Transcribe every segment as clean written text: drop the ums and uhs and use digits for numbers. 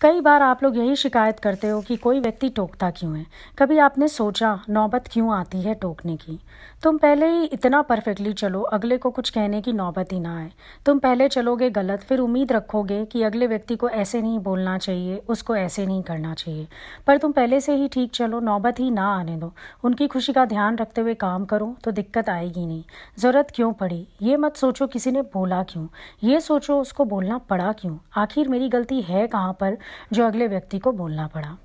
कई बार आप लोग यही शिकायत करते हो कि कोई व्यक्ति टोकता क्यों है। कभी आपने सोचा नौबत क्यों आती है टोकने की। तुम पहले ही इतना परफेक्टली चलो अगले को कुछ कहने की नौबत ही ना आए। तुम पहले चलोगे गलत, फिर उम्मीद रखोगे कि अगले व्यक्ति को ऐसे नहीं बोलना चाहिए, उसको ऐसे नहीं करना चाहिए। पर तुम पहले से ही ठीक चलो, नौबत ही ना आने दो। उनकी खुशी का ध्यान रखते हुए काम करो तो दिक्कत आएगी नहीं। ज़रूरत क्यों पड़ी ये मत सोचो किसी ने बोला क्यों, ये सोचो उसको बोलना पड़ा क्यों। आखिर मेरी गलती है कहाँ पर जो अगले व्यक्ति को बोलना पड़ा।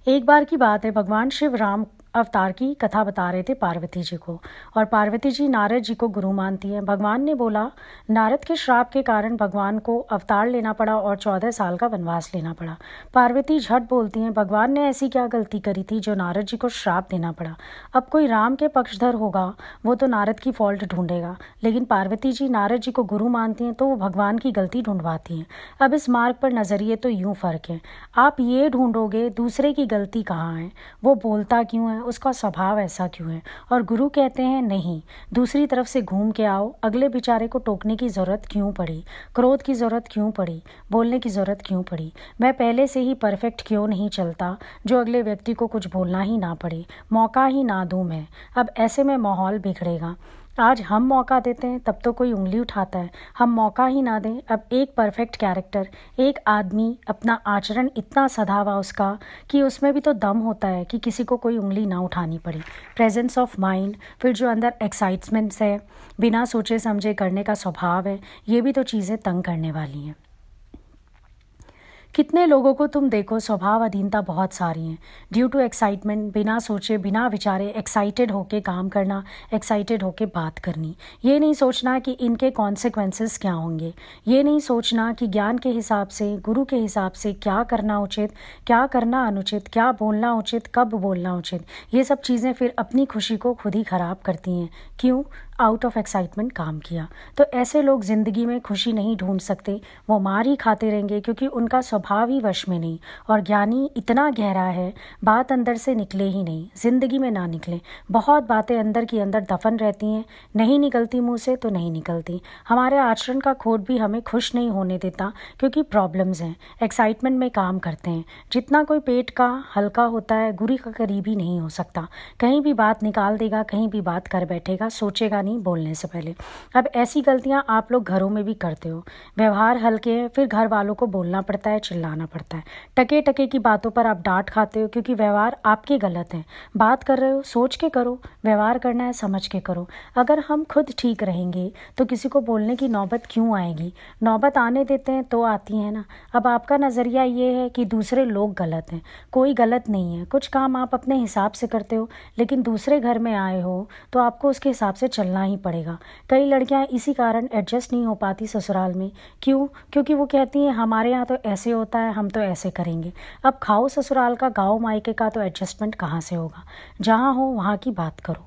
एक बार की बात है, भगवान शिव राम अवतार की कथा बता रहे थे पार्वती जी को, और पार्वती जी नारद जी को गुरु मानती हैं। भगवान ने बोला, नारद के श्राप के कारण भगवान को अवतार लेना पड़ा और 14 साल का वनवास लेना पड़ा। पार्वती झट बोलती हैं, भगवान ने ऐसी क्या गलती करी थी जो नारद जी को श्राप देना पड़ा। अब कोई राम के पक्षधर होगा, वो तो नारद की फॉल्ट ढूंढेगा, लेकिन पार्वती जी नारद जी को गुरु मानती हैं तो वो भगवान की गलती ढूंढवाती हैं। अब इस मार्ग पर नज़रिए तो यूं फ़र्क है। आप ये ढूंढोगे दूसरे की गलती कहाँ है, वो बोलता क्यों है, उसका स्वभाव ऐसा क्यों है, और गुरु कहते हैं नहीं, दूसरी तरफ से घूम के आओ। अगले बेचारे को टोकने की ज़रूरत क्यों पड़ी, क्रोध की ज़रूरत क्यों पड़ी, बोलने की ज़रूरत क्यों पड़ी। मैं पहले से ही परफेक्ट क्यों नहीं चलता जो अगले व्यक्ति को कुछ बोलना ही ना पड़े, मौका ही ना दूं मैं। अब ऐसे में माहौल बिगड़ेगा। आज हम मौका देते हैं तब तो कोई उंगली उठाता है, हम मौका ही ना दें। अब एक परफेक्ट कैरेक्टर, एक आदमी अपना आचरण इतना सधा हुआ उसका कि उसमें भी तो दम होता है कि किसी को कोई उंगली ना उठानी पड़े। प्रेजेंस ऑफ माइंड, फिर जो अंदर एक्साइटमेंट्स है, बिना सोचे समझे करने का स्वभाव है, ये भी तो चीज़ें तंग करने वाली हैं। कितने लोगों को तुम देखो, स्वभाव अधीनता बहुत सारी हैं। ड्यू टू एक्साइटमेंट, बिना सोचे बिना विचारे एक्साइटेड होके काम करना, एक्साइटेड होके बात करनी। ये नहीं सोचना कि इनके कॉन्सिक्वेंसेस क्या होंगे, ये नहीं सोचना कि ज्ञान के हिसाब से, गुरु के हिसाब से क्या करना उचित, क्या करना अनुचित, क्या बोलना उचित, कब बोलना उचित। ये सब चीज़ें फिर अपनी खुशी को खुद ही ख़राब करती हैं। क्यों? आउट ऑफ एक्साइटमेंट काम किया। तो ऐसे लोग ज़िंदगी में खुशी नहीं ढूंढ सकते, वो मार ही खाते रहेंगे, क्योंकि उनका स्वभाव ही वश में नहीं। और ज्ञानी इतना गहरा है, बात अंदर से निकले ही नहीं, ज़िंदगी में ना निकले। बहुत बातें अंदर की अंदर दफन रहती हैं, नहीं निकलती मुँह से तो नहीं निकलती। हमारे आचरण का खोट भी हमें खुश नहीं होने देता, क्योंकि प्रॉब्लम्स हैं, एक्साइटमेंट में काम करते हैं। जितना कोई पेट का हल्का होता है, गुरु का करीब ही नहीं हो सकता। कहीं भी बात निकाल देगा, कहीं भी बात कर बैठेगा, सोचेगा नहीं बोलने से पहले। अब ऐसी गलतियां आप लोग घरों में भी करते हो। व्यवहार हल्के हैं, फिर घर वालों को बोलना पड़ता है, चिल्लाना पड़ता है। टके टके की बातों पर आप डांट खाते हो, क्योंकि व्यवहार आपके गलत है। बात कर रहे हो सोच के करो, व्यवहार करना है समझ के करो। अगर हम खुद ठीक रहेंगे तो किसी को बोलने की नौबत क्यों आएगी। नौबत आने देते हैं तो आती है ना। अब आपका नज़रिया ये है कि दूसरे लोग गलत हैं। कोई गलत नहीं है, कुछ काम आप अपने हिसाब से करते हो, लेकिन दूसरे घर में आए हो तो आपको उसके हिसाब से चलना ही पड़ेगा। कई लड़कियां इसी कारण एडजस्ट नहीं हो पाती ससुराल में। क्यों? क्योंकि वो कहती हैं हमारे यहाँ तो ऐसे होता है, हम तो ऐसे करेंगे। अब खाओ ससुराल का, गाँव मायके का, तो एडजस्टमेंट कहाँ से होगा। जहाँ हो वहाँ की बात करो।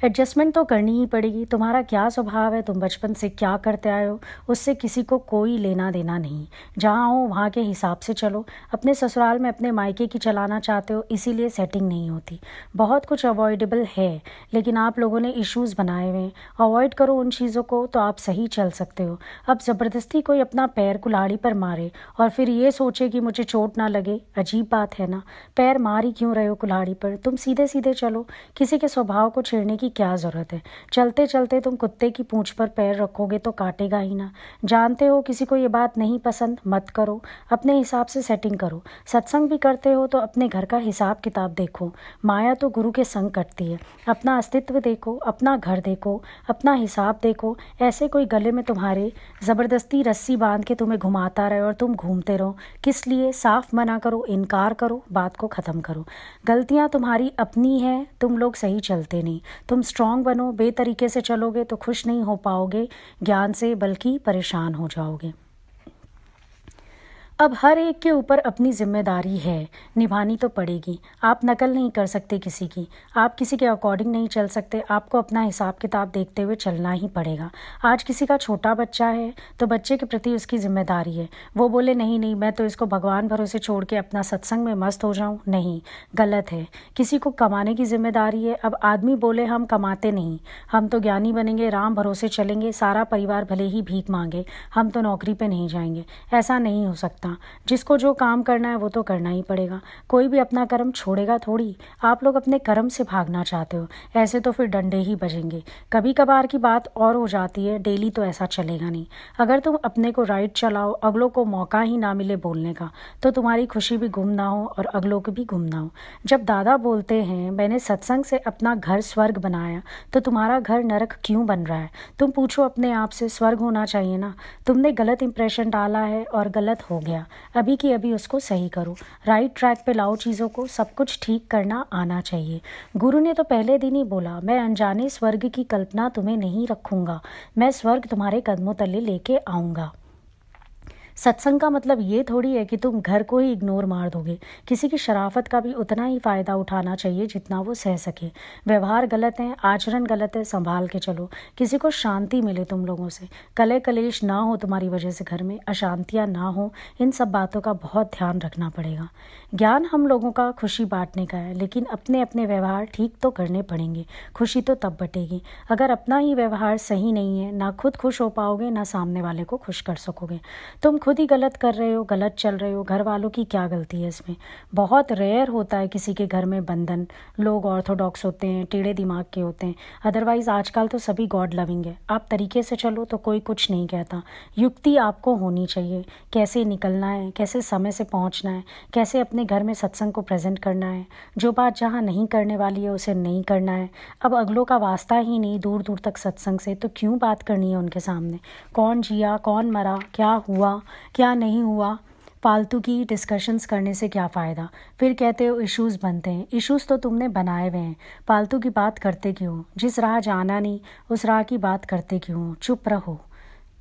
एडजस्टमेंट तो करनी ही पड़ेगी। तुम्हारा क्या स्वभाव है, तुम बचपन से क्या करते आए हो, उससे किसी को कोई लेना देना नहीं। जहाँ हो वहाँ के हिसाब से चलो। अपने ससुराल में अपने मायके की चलाना चाहते हो, इसीलिए सेटिंग नहीं होती। बहुत कुछ अवॉइडेबल है, लेकिन आप लोगों ने इश्यूज़ बनाए हुए हैं। अवॉइड करो उन चीज़ों को तो आप सही चल सकते हो। अब ज़बरदस्ती कोई अपना पैर कुल्हाड़ी पर मारे और फिर ये सोचे कि मुझे चोट ना लगे, अजीब बात है ना। पैर मार ही क्यों रहे हो कुल्हाड़ी पर, तुम सीधे सीधे चलो। किसी के स्वभाव को छेड़ने की क्या ज़रूरत है। चलते चलते तुम कुत्ते की पूंछ पर पैर रखोगे तो काटेगा ही ना। जानते हो किसी को ये बात नहीं पसंद, मत करो। अपने हिसाब से सेटिंग करो। सत्संग भी करते हो तो अपने घर का हिसाब किताब देखो। माया तो गुरु के संग कटती है। अपना अस्तित्व देखो, अपना घर देखो, अपना हिसाब देखो। ऐसे कोई गले में तुम्हारे ज़बरदस्ती रस्सी बांध के तुम्हें घुमाता रहे और तुम घूमते रहो, किस लिए। साफ मना करो, इनकार करो, बात को ख़त्म करो। गलतियाँ तुम्हारी अपनी हैं, तुम लोग सही चलते नहीं। तुम स्ट्रांग बनो। बेतरीके से चलोगे तो खुश नहीं हो पाओगे ज्ञान से, बल्कि परेशान हो जाओगे। अब हर एक के ऊपर अपनी जिम्मेदारी है, निभानी तो पड़ेगी। आप नकल नहीं कर सकते किसी की, आप किसी के अकॉर्डिंग नहीं चल सकते, आपको अपना हिसाब किताब देखते हुए चलना ही पड़ेगा। आज किसी का छोटा बच्चा है तो बच्चे के प्रति उसकी जिम्मेदारी है। वो बोले नहीं नहीं मैं तो इसको भगवान भरोसे छोड़ के अपना सत्संग में मस्त हो जाऊं, नहीं, गलत है। किसी को कमाने की जिम्मेदारी है। अब आदमी बोले हम कमाते नहीं, हम तो ज्ञानी बनेंगे, राम भरोसे चलेंगे, सारा परिवार भले ही भीख मांगे, हम तो नौकरी पे नहीं जाएंगे, ऐसा नहीं हो सकता। जिसको जो काम करना है वो तो करना ही पड़ेगा। कोई भी अपना कर्म छोड़ेगा थोड़ी। आप लोग अपने कर्म से भागना चाहते हो, ऐसे तो फिर डंडे ही बजेंगे। कभी कभार की बात और हो जाती है, डेली तो ऐसा चलेगा नहीं। अगर तुम अपने को राइट चलाओ, अगलों को मौका ही ना मिले बोलने का, तो तुम्हारी खुशी भी गुम ना हो और अगलों की भी गुम ना हो। जब दादा बोलते हैं मैंने सत्संग से अपना घर स्वर्ग बनाया, तो तुम्हारा घर नरक क्यों बन रहा है? तुम पूछो अपने आप से, स्वर्ग होना चाहिए ना। तुमने गलत इंप्रेशन डाला है और गलत हो गया, अभी की अभी उसको सही करो, राइट ट्रैक पे लाओ चीज़ों को। सब कुछ ठीक करना आना चाहिए। गुरु ने तो पहले दिन ही बोला, मैं अनजाने स्वर्ग की कल्पना तुम्हें नहीं रखूंगा, मैं स्वर्ग तुम्हारे कदमों तले लेके आऊँगा। सत्संग का मतलब ये थोड़ी है कि तुम घर को ही इग्नोर मार दोगे। किसी की शराफत का भी उतना ही फ़ायदा उठाना चाहिए जितना वो सह सके। व्यवहार गलत है, आचरण गलत है, संभाल के चलो। किसी को शांति मिले तुम लोगों से, कले कलेश ना हो तुम्हारी वजह से, घर में अशांतियाँ ना हो, इन सब बातों का बहुत ध्यान रखना पड़ेगा। ज्ञान हम लोगों का खुशी बांटने का है, लेकिन अपने अपने व्यवहार ठीक तो करने पड़ेंगे, खुशी तो तब बटेगी। अगर अपना ही व्यवहार सही नहीं है, ना खुद खुश हो पाओगे ना सामने वाले को खुश कर सकोगे। तुम खुद ही गलत कर रहे हो, गलत चल रहे हो, घर वालों की क्या गलती है इसमें? बहुत रेयर होता है किसी के घर में बंधन। लोग ऑर्थोडॉक्स होते हैं, टेढ़े दिमाग के होते हैं, अदरवाइज आजकल तो सभी गॉड लविंग है। आप तरीके से चलो तो कोई कुछ नहीं कहता। युक्ति आपको होनी चाहिए, कैसे निकलना है, कैसे समय से पहुंचना है, कैसे अपने घर में सत्संग को प्रेजेंट करना है। जो बात जहाँ नहीं करने वाली है उसे नहीं करना है। अब अगलों का वास्ता ही नहीं दूर दूर तक सत्संग से, तो क्यों बात करनी है उनके सामने? कौन जिया, कौन मरा, क्या हुआ, क्या नहीं हुआ, फालतू की डिस्कशंस करने से क्या फ़ायदा? फिर कहते हो इश्यूज़ बनते हैं। इश्यूज़ तो तुमने बनाए हुए हैं, फालतू की बात करते क्यों हो? जिस राह जाना नहीं उस राह की बात करते क्यों हो? चुप रहो,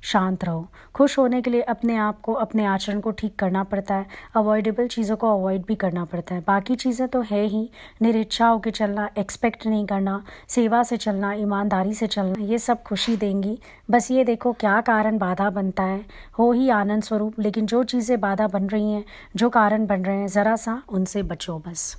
शांत रहो। खुश होने के लिए अपने आप को, अपने आचरण को ठीक करना पड़ता है, अवॉइडेबल चीज़ों को अवॉइड भी करना पड़ता है। बाकी चीज़ें तो है ही, निरीच्छा होकर चलना, एक्सपेक्ट नहीं करना, सेवा से चलना, ईमानदारी से चलना, ये सब खुशी देंगी। बस ये देखो क्या कारण बाधा बनता है, हो ही आनंद स्वरूप। लेकिन जो चीज़ें बाधा बन रही हैं, जो कारण बन रहे हैं, ज़रा सा उनसे बचो बस।